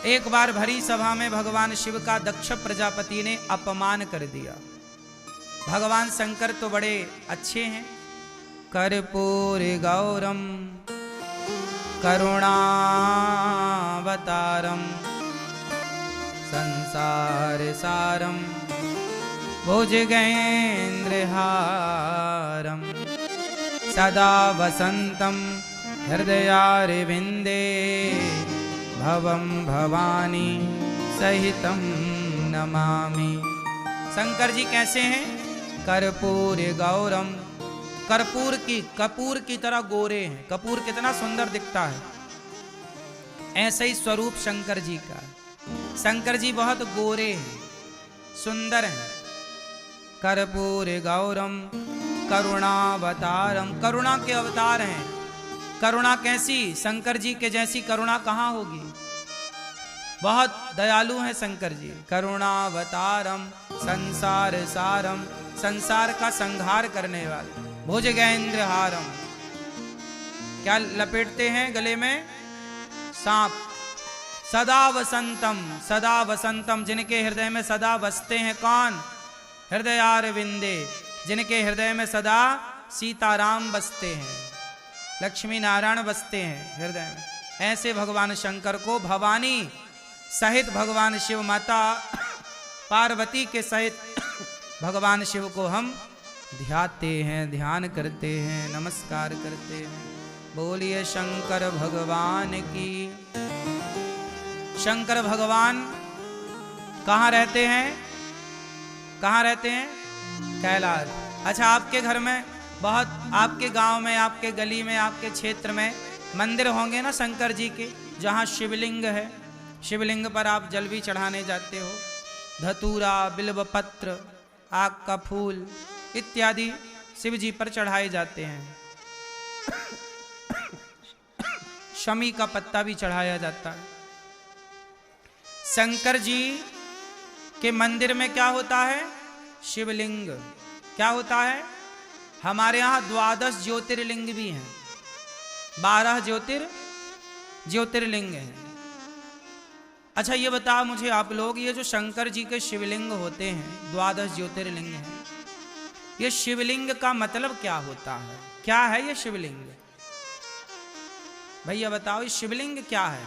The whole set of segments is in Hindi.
एक बार भरी सभा में भगवान शिव का दक्ष प्रजापति ने अपमान कर दिया। भगवान शंकर तो बड़े अच्छे हैं। कर्पूर गौरम करुणावतारम संसार सारम भुजगेन्द्रहारम सदा वसंतम हृदयारविंदे भवम भवानी सहितम नमामि। शंकर जी कैसे हैं? कर्पूर गौरम, कपूर की तरह गोरे हैं। कपूर कितना सुंदर दिखता है, ऐसे ही स्वरूप शंकर जी का। शंकर जी बहुत गोरे हैं, सुंदर हैं। कर्पूर गौरम करुणावतारम, करुणा के अवतार हैं। करुणा कैसी? शंकर जी के जैसी करुणा कहाँ होगी। बहुत दयालु हैं शंकर जी। करुणावतारम संसार सारम, संसार का संहार करने वाले। भुजगेन्द्रहारम, क्या लपेटते हैं गले में? सांप। सदा वसंतम, सदा वसंतम, जिनके हृदय में सदा बसते हैं कौन? हृदयारविंदे, जिनके हृदय में सदा सीताराम बसते हैं, लक्ष्मी नारायण बसते हैं हृदय में। ऐसे भगवान शंकर को भवानी सहित भगवान शिव माता पार्वती के सहित भगवान शिव को हम ध्याते हैं, ध्यान करते हैं, नमस्कार करते हैं। बोलिए शंकर भगवान की। शंकर भगवान कहाँ रहते हैं? कहाँ रहते हैं? कैलाश। अच्छा, आपके घर में बहुत, आपके गांव में, आपके गली में, आपके क्षेत्र में मंदिर होंगे ना शंकर जी के, जहाँ शिवलिंग है। शिवलिंग पर आप जल भी चढ़ाने जाते हो। धतूरा, बिल्वपत्र, आग का फूल इत्यादि शिव जी पर चढ़ाए जाते हैं। शमी का पत्ता भी चढ़ाया जाता है। शंकर जी के मंदिर में क्या होता है? शिवलिंग। क्या होता है? हमारे यहाँ 12 ज्योतिर्लिंग भी हैं। 12 ज्योतिर्लिंग हैं। अच्छा, ये बताओ मुझे आप लोग, ये जो शंकर जी के शिवलिंग होते हैं, 12 ज्योतिर्लिंग हैं, ये शिवलिंग का मतलब क्या होता है? क्या है ये शिवलिंग? भैया बताओ, ये शिवलिंग क्या है?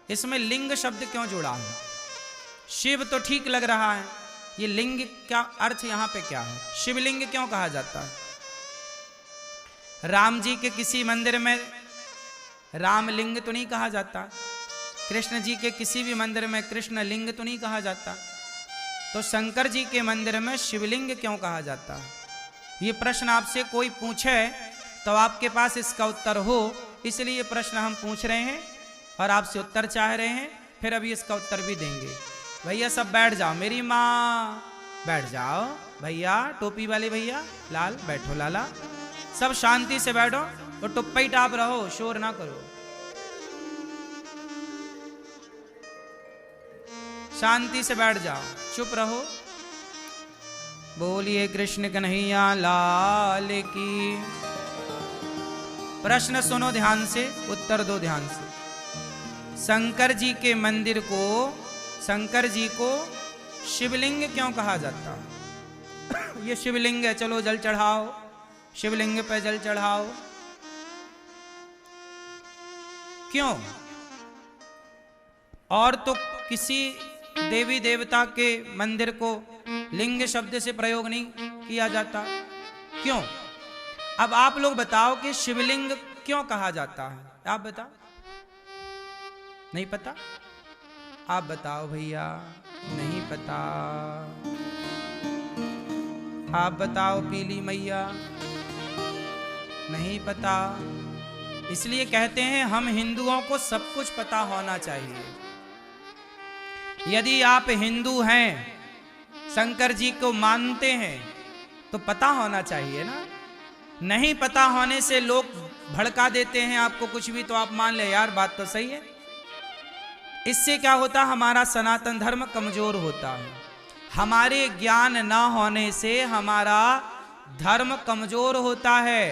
इसमें लिंग शब्द क्यों जुड़ा है? शिव तो ठीक लग रहा है, ये लिंग क्या अर्थ यहाँ पे क्या है? शिवलिंग क्यों कहा जाता है? राम जी के किसी मंदिर में रामलिंग तो नहीं कहा जाता। कृष्ण जी के किसी भी मंदिर में कृष्ण लिंग तो नहीं कहा जाता। तो शंकर जी के मंदिर में शिवलिंग क्यों कहा जाता है? ये प्रश्न आपसे कोई पूछे तो आपके पास इसका उत्तर हो, इसलिए ये प्रश्न हम पूछ रहे हैं और आपसे उत्तर चाह रहे हैं। फिर अभी इसका उत्तर भी देंगे। भैया सब बैठ जाओ, मेरी माँ बैठ जाओ। भैया टोपी वाले भैया, लाल बैठो, लाला सब शांति से बैठो और टुप्पी टाप रहो, शोर ना करो, शांति से बैठ जाओ, चुप रहो। बोलिए कृष्ण कन्हैया लाल की। प्रश्न सुनो ध्यान से, उत्तर दो ध्यान से। शंकर जी के मंदिर को, शंकर जी को शिवलिंग क्यों कहा जाता है? ये शिवलिंग है, चलो जल चढ़ाओ, शिवलिंग पे जल चढ़ाओ। क्यों? और तो किसी देवी देवता के मंदिर को लिंग शब्द से प्रयोग नहीं किया जाता, क्यों? अब आप लोग बताओ कि शिवलिंग क्यों कहा जाता है? आप बताओ। नहीं पता? आप बताओ भैया। नहीं पता? आप बताओ पीली मैया। नहीं पता? इसलिए कहते हैं हम हिंदुओं को सब कुछ पता होना चाहिए। यदि आप हिंदू हैं, शंकर जी को मानते हैं, तो पता होना चाहिए ना। नहीं पता होने से लोग भड़का देते हैं आपको कुछ भी, तो आप मान ले यार बात तो सही है। इससे क्या होता? हमारा सनातन धर्म कमजोर होता है। हमारे ज्ञान न होने से हमारा धर्म कमजोर होता है।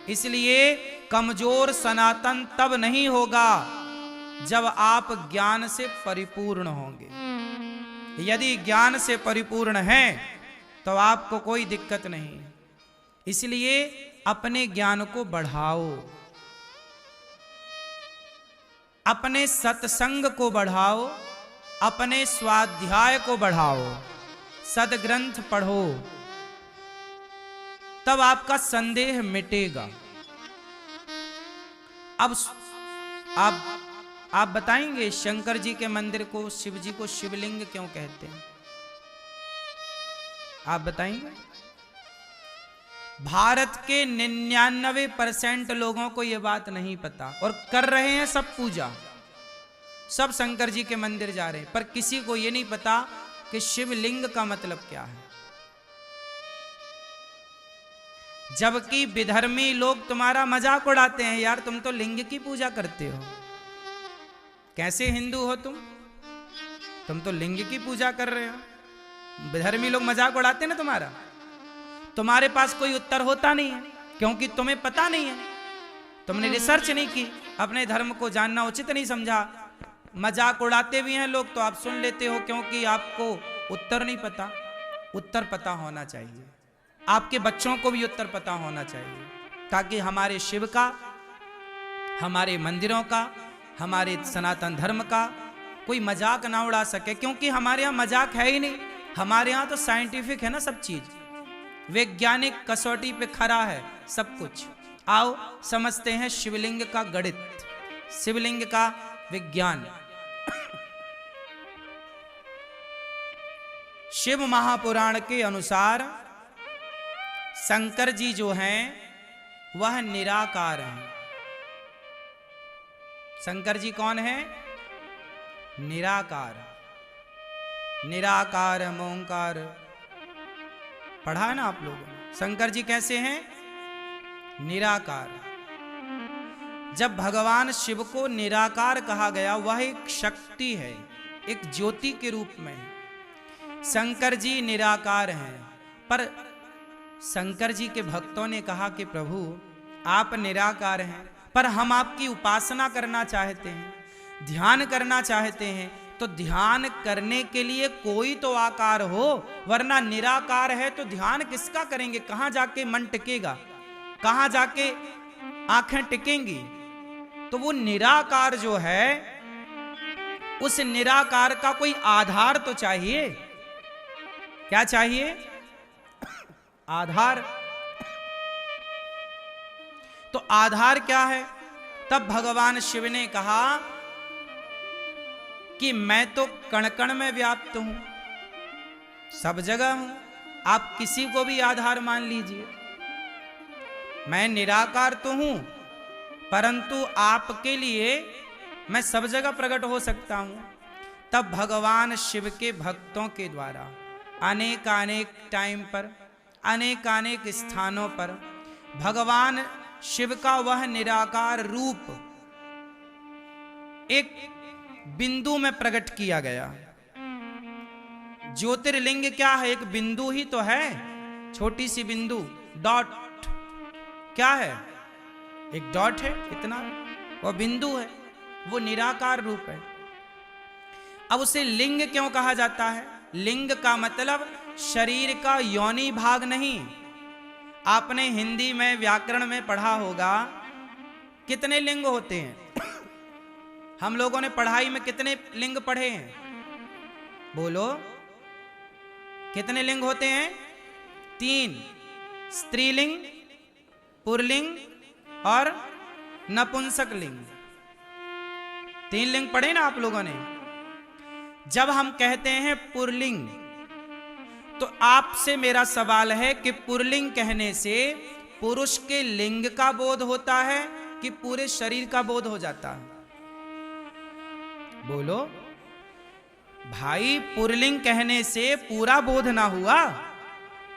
इसलिए कमजोर सनातन तब नहीं होगा जब आप ज्ञान से परिपूर्ण होंगे। यदि ज्ञान से परिपूर्ण हैं तो आपको कोई दिक्कत नहीं। इसलिए अपने ज्ञान को बढ़ाओ, अपने सत्संग को बढ़ाओ, अपने स्वाध्याय को बढ़ाओ, सदग्रंथ पढ़ो, तब आपका संदेह मिटेगा। अब आप बताएंगे शंकर जी के मंदिर को, शिव जी को शिवलिंग क्यों कहते हैं? आप बताएंगे? भारत के 99% लोगों को यह बात नहीं पता और कर रहे हैं सब पूजा, सब शंकर जी के मंदिर जा रहे हैं, पर किसी को यह नहीं पता कि शिवलिंग का मतलब क्या है। जबकि विधर्मी लोग तुम्हारा मजाक उड़ाते हैं, यार तुम तो लिंग की पूजा करते हो, कैसे हिंदू हो तुम तो लिंग की पूजा कर रहे हो। विधर्मी लोग मजाक उड़ाते हैं ना तुम्हारा, तुम्हारे पास कोई उत्तर होता नहीं है क्योंकि तुम्हें पता नहीं है, तुमने रिसर्च नहीं की, अपने धर्म को जानना उचित नहीं समझा। मजाक उड़ाते भी हैं लोग तो आप सुन लेते हो क्योंकि आपको उत्तर नहीं पता। उत्तर पता होना चाहिए, आपके बच्चों को भी उत्तर पता होना चाहिए, ताकि हमारे शिव का, हमारे मंदिरों का, हमारे सनातन धर्म का कोई मजाक ना उड़ा सके। क्योंकि हमारे यहाँ मजाक है ही नहीं, हमारे यहाँ तो साइंटिफिक है ना सब चीज, वैज्ञानिक कसौटी पे खरा है सब कुछ। आओ समझते हैं शिवलिंग का गणित, शिवलिंग का विज्ञान। शिव महापुराण के अनुसार शंकर जी जो हैं वह निराकार हैं। शंकर जी कौन है? निराकार। निराकार ओंकार पढ़ा है ना आप लोगों ने। शंकर जी कैसे हैं? निराकार। जब भगवान शिव को निराकार कहा गया, वह एक शक्ति है, एक ज्योति के रूप में। शंकर जी निराकार हैं, पर शंकर जी के भक्तों ने कहा कि प्रभु आप निराकार हैं, पर हम आपकी उपासना करना चाहते हैं, ध्यान करना चाहते हैं, तो ध्यान करने के लिए कोई तो आकार हो, वरना निराकार है तो ध्यान किसका करेंगे? कहां जाके मन टिकेगा, कहां जाके आंखें टिकेंगी? तो वो निराकार जो है, उस निराकार का कोई आधार तो चाहिए। क्या चाहिए? आधार। तो आधार क्या है? तब भगवान शिव ने कहा कि मैं तो कण कण में व्याप्त हूं, सब जगह हूं, आप किसी को भी आधार मान लीजिए। मैं निराकार तो हूं, परंतु आपके लिए मैं सब जगह प्रकट हो सकता हूं। तब भगवान शिव के भक्तों के द्वारा अनेक टाइम पर, अनेक स्थानों पर भगवान शिव का वह निराकार रूप एक बिंदु में प्रकट किया गया। ज्योतिर्लिंग क्या है? एक बिंदु ही तो है, छोटी सी बिंदु, डॉट। क्या है? एक डॉट है, इतना वो बिंदु है, वो निराकार रूप है। अब उसे लिंग क्यों कहा जाता है? लिंग का मतलब शरीर का योनि भाग नहीं। आपने हिंदी में व्याकरण में पढ़ा होगा कितने लिंग होते हैं। हम लोगों ने पढ़ाई में कितने लिंग पढ़े हैं? बोलो, कितने लिंग होते हैं? 3, स्त्रीलिंग, पुरलिंग और नपुंसक लिंग। 3 लिंग पढ़े ना आप लोगों ने। जब हम कहते हैं पुरलिंग, तो आपसे मेरा सवाल है कि पुरलिंग कहने से पुरुष के लिंग का बोध होता है कि पूरे शरीर का बोध हो जाता है? बोलो भाई, पुरलिंग कहने से पूरा बोध ना हुआ,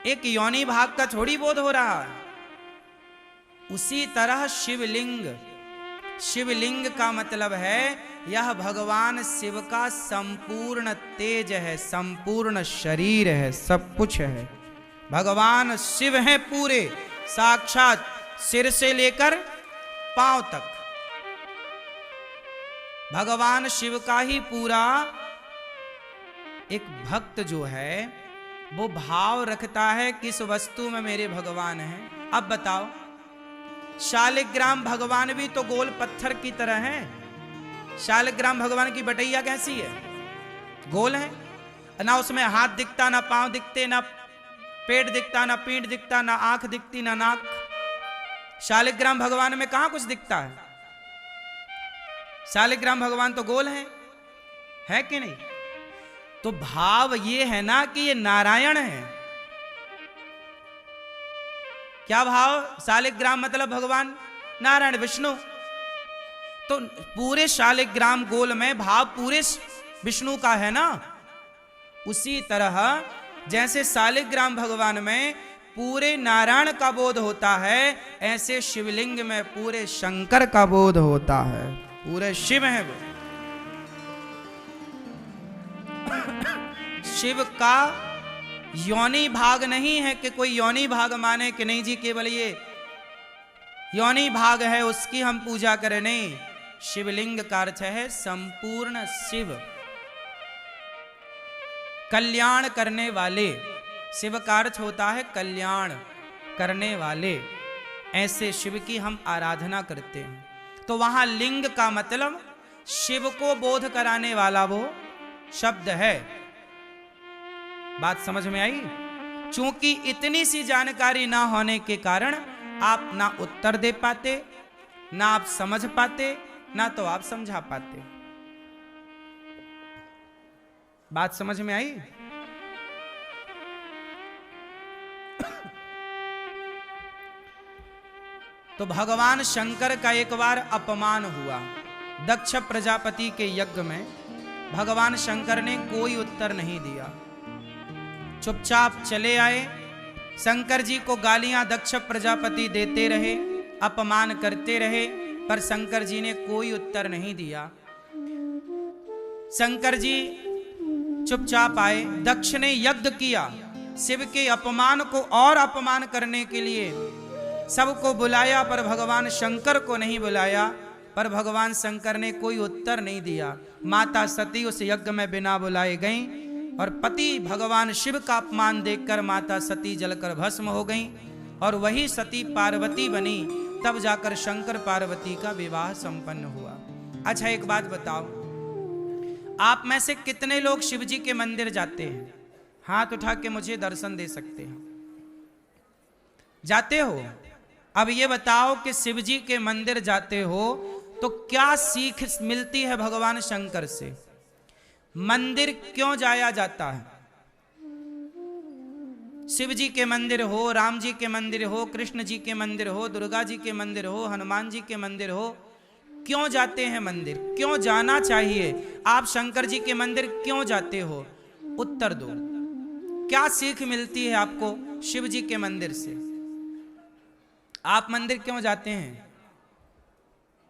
एक योनि भाग का थोड़ी बोध हो रहा है। उसी तरह शिवलिंग, शिवलिंग का मतलब है यह भगवान शिव का संपूर्ण तेज है, संपूर्ण शरीर है, सब कुछ है। भगवान शिव हैं पूरे, साक्षात सिर से लेकर पांव तक। भगवान शिव का ही पूरा एक भक्त जो है वो भाव रखता है किस वस्तु में मेरे भगवान हैं। अब बताओ, शालिग्राम भगवान भी तो गोल पत्थर की तरह हैं। शालिग्राम भगवान की बटैया कैसी है? गोल है ना, उसमें हाथ दिखता, ना पांव दिखते, ना पेट दिखता, ना पीठ दिखता, ना आंख दिखती, ना नाक। शालिग्राम भगवान में कहां कुछ दिखता है? शालिग्राम भगवान तो गोल है कि नहीं? तो भाव ये है ना कि ये नारायण है। क्या भाव? शालिग्राम मतलब भगवान नारायण विष्णु। तो पूरे शालिग्राम गोल में भाव पूरे विष्णु का है ना। उसी तरह जैसे शालिग्राम भगवान में पूरे नारायण का बोध होता है, ऐसे शिवलिंग में पूरे शंकर का बोध होता है। पूरे शिव है वो। शिव का योनि भाग नहीं है कि कोई योनि भाग माने कि नहीं जी केवल ये योनि भाग है उसकी हम पूजा करें। नहीं, शिवलिंग का अर्थ है संपूर्ण शिव, कल्याण करने वाले। शिव का अर्थ होता है कल्याण करने वाले। ऐसे शिव की हम आराधना करते हैं। तो वहां लिंग का मतलब शिव को बोध कराने वाला वो शब्द है। बात समझ में आई? चूंकि इतनी सी जानकारी ना होने के कारण आप ना उत्तर दे पाते, ना आप समझ पाते, ना तो आप समझा पाते। बात समझ में आई? तो भगवान शंकर का एक बार अपमान हुआ। दक्ष प्रजापति के यज्ञ में भगवान शंकर ने कोई उत्तर नहीं दिया, चुपचाप चले आए। शंकर जी को गालियां दक्ष प्रजापति देते रहे, अपमान करते रहे, पर शंकर जी ने कोई उत्तर नहीं दिया। शंकर जी चुपचाप आए। दक्ष ने यज्ञ किया, शिव के अपमान को और अपमान करने के लिए सबको बुलाया, पर भगवान शंकर को नहीं बुलाया। पर भगवान शंकर ने कोई उत्तर नहीं दिया। माता सती उस यज्ञ में बिना बुलाए गईं और पति भगवान शिव का अपमान देखकर माता सती जलकर भस्म हो गईं और वही सती पार्वती बनी। तब जाकर शंकर पार्वती का विवाह संपन्न हुआ। अच्छा एक बात बताओ, आप में से कितने लोग शिव जी के मंदिर जाते हैं? हाथ उठा के मुझे दर्शन दे सकते हैं। जाते हो? अब ये बताओ कि शिव जी के मंदिर जाते हो तो क्या सीख मिलती है भगवान शंकर से? मंदिर क्यों जाया जाता है? शिव जी के मंदिर हो, राम जी के मंदिर हो, कृष्ण जी के मंदिर हो, दुर्गा जी के मंदिर हो, हनुमान जी के मंदिर हो, क्यों जाते हैं मंदिर? क्यों जाना चाहिए? आप शंकर जी के मंदिर क्यों जाते हो? उत्तर दो। क्या सीख मिलती है आपको शिव जी के मंदिर से? आप मंदिर क्यों जाते हैं?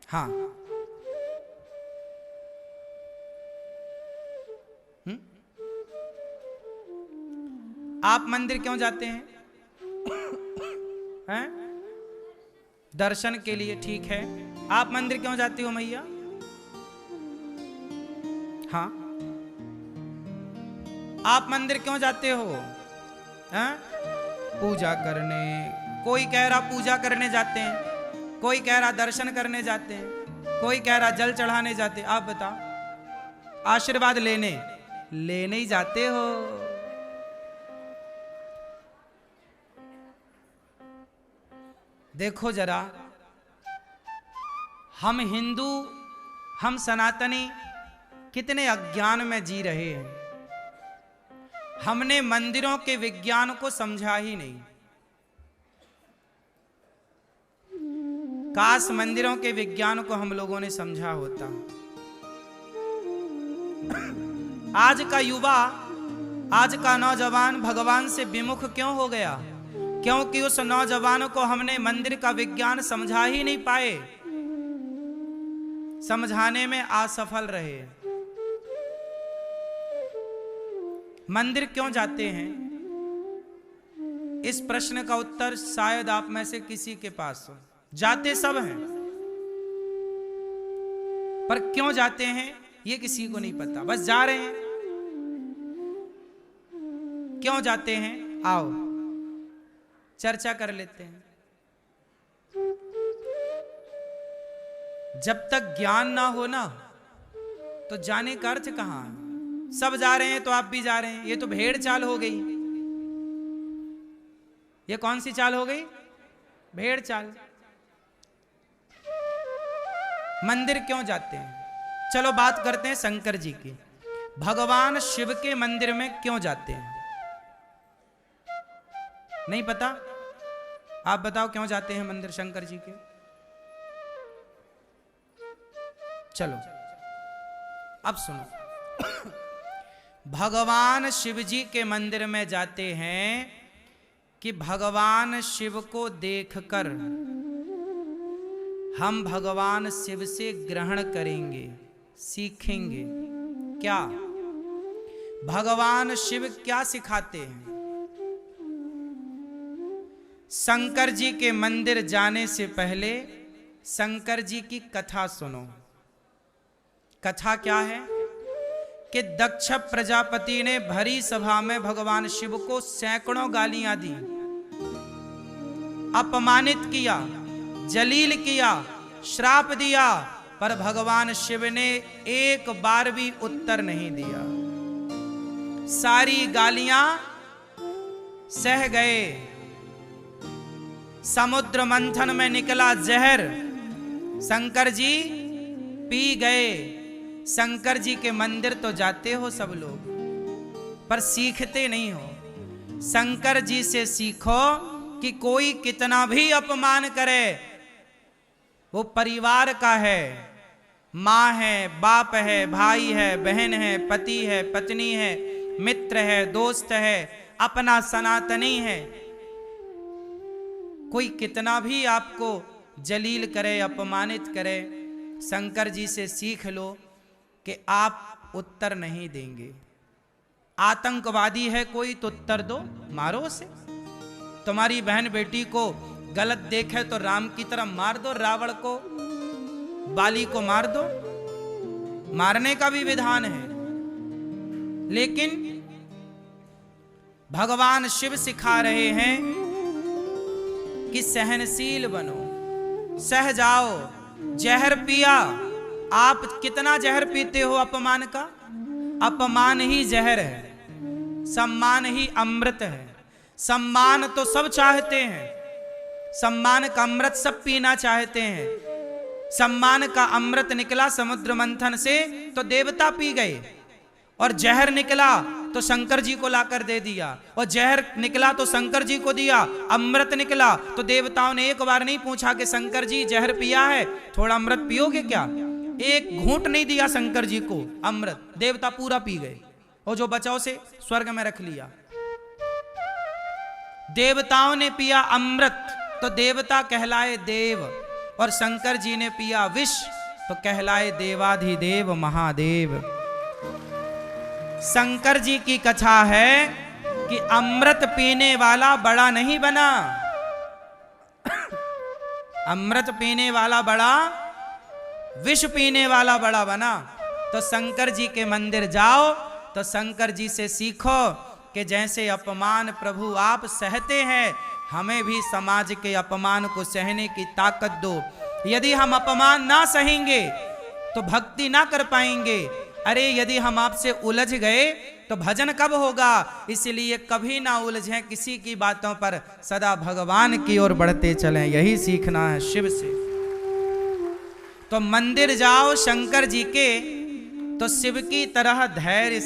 हाँ, आप मंदिर क्यों जाते हैं? हैं? दर्शन के लिए, ठीक है। आप मंदिर क्यों जाते हो मैया? हाँ, आप मंदिर क्यों जाते हो? हैं? पूजा करने। कोई कह रहा पूजा करने जाते हैं, कोई कह रहा दर्शन करने जाते हैं, कोई कह रहा जल चढ़ाने जाते हैं। आप बताओ, आशीर्वाद लेने ही जाते हो। देखो जरा, हम हिंदू, हम सनातनी कितने अज्ञान में जी रहे हैं। हमने मंदिरों के विज्ञान को समझा ही नहीं। काश मंदिरों के विज्ञान को हम लोगों ने समझा होता। आज का युवा, आज का नौजवान भगवान से विमुख क्यों हो गया? क्योंकि उस नौजवान को हमने मंदिर का विज्ञान समझा ही नहीं पाए, समझाने में असफल रहे। मंदिर क्यों जाते हैं? इस प्रश्न का उत्तर शायद आप में से किसी के पास हो। जाते सब हैं, पर क्यों जाते हैं ये किसी को नहीं पता, बस जा रहे हैं। क्यों जाते हैं, आओ चर्चा कर लेते हैं। जब तक ज्ञान ना हो ना तो जाने का अर्थ कहां है। सब जा रहे हैं तो आप भी जा रहे हैं, ये तो भेड़ चाल हो गई। ये कौन सी चाल हो गई, भेड़ चाल। मंदिर क्यों जाते हैं, चलो बात करते हैं शंकर जी की। भगवान शिव के मंदिर में क्यों जाते हैं, नहीं पता? आप बताओ क्यों जाते हैं मंदिर शंकर जी के। चलो अब सुनो। भगवान शिव जी के मंदिर में जाते हैं कि भगवान शिव को देखकर हम भगवान शिव से ग्रहण करेंगे, सीखेंगे। क्या भगवान शिव क्या सिखाते हैं? शंकर जी के मंदिर जाने से पहले शंकर जी की कथा सुनो। कथा क्या है कि दक्ष प्रजापति ने भरी सभा में भगवान शिव को सैकड़ों गालियां दी, अपमानित किया, जलील किया, श्राप दिया, पर भगवान शिव ने एक बार भी उत्तर नहीं दिया। सारी गालियां सह गए। समुद्र मंथन में निकला जहर शंकर जी पी गए। शंकर जी के मंदिर तो जाते हो सब लोग, पर सीखते नहीं हो। शंकर जी से सीखो कि कोई कितना भी अपमान करे, वो परिवार का है, माँ है, बाप है, भाई है, बहन है, पति है, पत्नी है, मित्र है, दोस्त है, अपना सनातनी है। कोई कितना भी आपको जलील करे, अपमानित करे, शंकर जी से सीख लो कि आप उत्तर नहीं देंगे। आतंकवादी है कोई तो उत्तर दो, मारो उसे। तुम्हारी बहन बेटी को गलत देखे तो राम की तरह मार दो, रावण को, बाली को मार दो। मारने का भी विधान है। लेकिन भगवान शिव सिखा रहे हैं कि सहनशील बनो, सह जाओ। जहर पिया, आप कितना जहर पीते हो अपमान का? अपमान ही जहर है, सम्मान ही अमृत है। सम्मान तो सब चाहते हैं, सम्मान का अमृत सब पीना चाहते हैं। सम्मान का अमृत निकला समुद्र मंथन से तो देवता पी गए, और जहर निकला तो शंकर जी को लाकर दे दिया, और जहर निकला तो शंकर जी को दिया। अमृत निकला तो देवताओं ने एक बार नहीं पूछा कि शंकर जी जहर पिया है, थोड़ा अमृत पियोगे क्या? एक घूंट नहीं दिया शंकर जी को अमृत, देवता पूरा पी गए, और जो बचा उसे स्वर्ग में रख लिया। देवताओं ने पिया अमृत तो देवता कहलाए देव, और शंकर जी ने पिया विष तो कहलाए देवाधिदेव महादेव। शंकर जी की कथा है कि अमृत पीने वाला बड़ा नहीं बना, अमृत पीने वाला बड़ा, विष पीने वाला बड़ा बना। तो शंकर जी के मंदिर जाओ तो शंकर जी से सीखो कि जैसे अपमान प्रभु आप सहते हैं, हमें भी समाज के अपमान को सहने की ताकत दो। यदि हम अपमान ना सहेंगे तो भक्ति ना कर पाएंगे। अरे यदि हम आपसे उलझ गए तो भजन कब होगा? इसलिए कभी ना उलझें किसी की बातों पर, सदा भगवान की ओर बढ़ते चलें। यही सीखना है शिव से। तो मंदिर जाओ शंकर जी के तो शिव की तरह धैर्य